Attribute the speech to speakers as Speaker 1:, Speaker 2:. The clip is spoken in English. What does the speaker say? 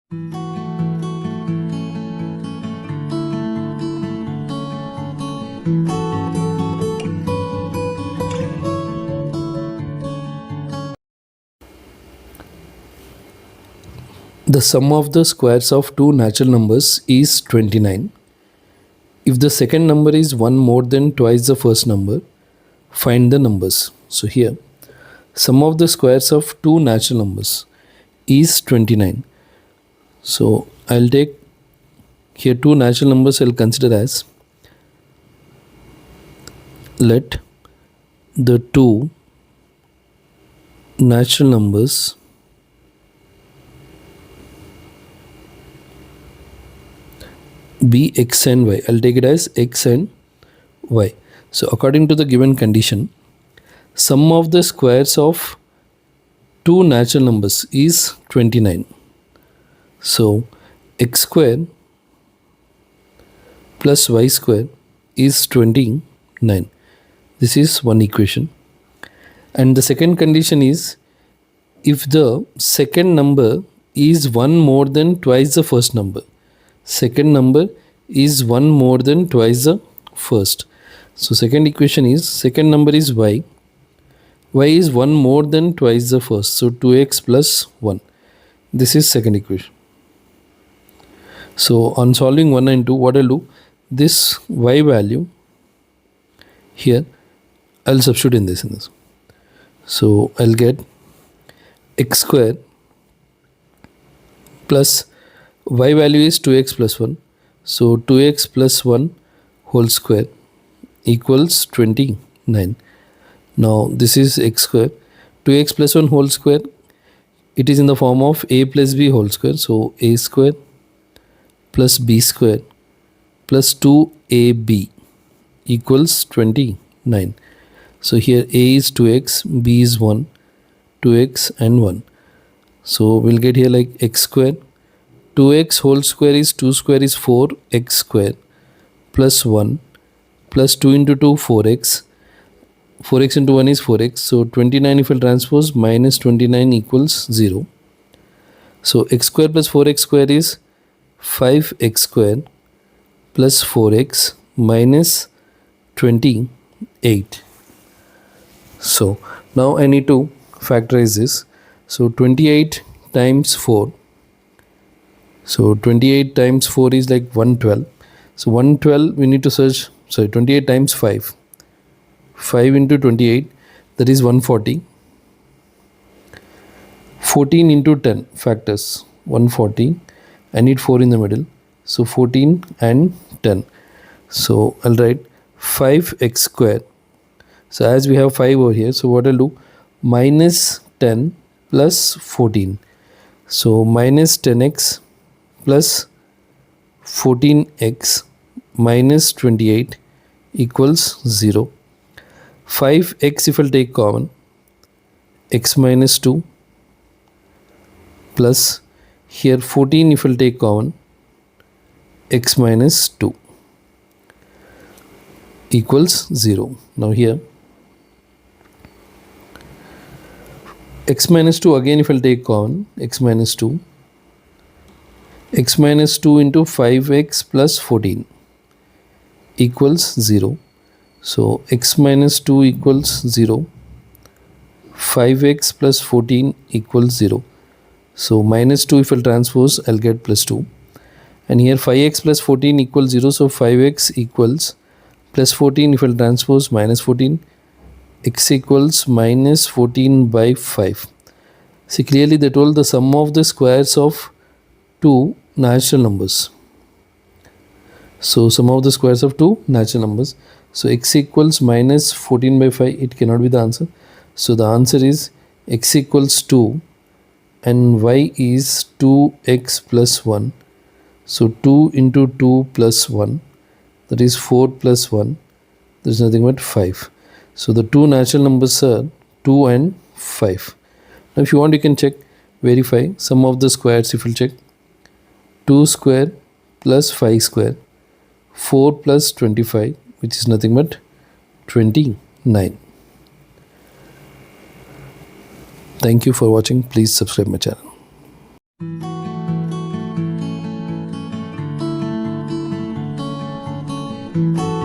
Speaker 1: The sum of the squares of two natural numbers is 29. If the second number is 1 more than twice the first number, find the numbers. So here, sum of the squares of two natural numbers is 29. So I'll take here two natural numbers I'll consider as, let the two natural numbers be x and y. I'll take it as x and y. So according to the given condition, sum of the squares of two natural numbers is 29. So x square plus y square is 29. This is one equation. And the second condition is, if the second number is 1 more than twice the first number. Second number is 1 more than twice the first. So second equation is, second number is y. Y is 1 more than twice the first. So 2x plus 1. This is second equation. So on solving 1 and 2, what I'll do, this y value here, I'll substitute in this. So I'll get x square plus y value is 2x plus 1. So 2x plus 1 whole square equals 29. Now this is x square. 2x plus 1 whole square, it is in the form of a plus b whole square. So a square plus b square plus 2ab equals 29. So here a is 2x, b is 1, 2x and 1. So we'll get here like x square. 2x whole square is 2 square is 4x square plus 1 plus 2 into 2 4x. 4x into 1 is 4x. So 29 if I'll transpose minus 29 equals 0. So x square plus 4x square is 5x square plus 4x minus 28. So now I need to factorize this. So 28 times 4. So 28 times 4 is like 112. So 112 we need to search, 28 times 5. 5 into 28, that is 140. 14 into 10 factors, 140. I need 4 in the middle. So 14 and 10. So I'll write 5x square. So as we have 5 over here, so what I'll do, minus 10 plus 14. So minus 10x plus 14x minus 28 equals 0. 5x if I'll take common, x minus 2 plus here 14 if I'll take common, x minus 2 equals 0. Now here x minus 2 again if I'll take common, x minus 2. X minus 2 into 5x plus 14 equals 0. So x minus 2 equals 0. 5x plus 14 equals 0. So minus 2 if I'll transpose, I'll get plus 2. And here 5x plus 14 equals 0. So 5x equals plus 14 if I'll transpose minus 14. X equals minus 14 by 5. See, clearly they told the sum of the squares of two natural numbers. So sum of the squares of two natural numbers. So x equals minus 14 by 5. It cannot be the answer. So the answer is x equals 2 and y is 2x plus 1. So 2 into 2 plus 1, that is 4 plus 1. There is nothing but 5. So the two natural numbers are 2 and 5. Now if you want, you can check, verify sum of the squares. If you check, 2 square plus 5 square, 4 plus 25, which is nothing but 29. Thank you for watching. Please subscribe my channel. you.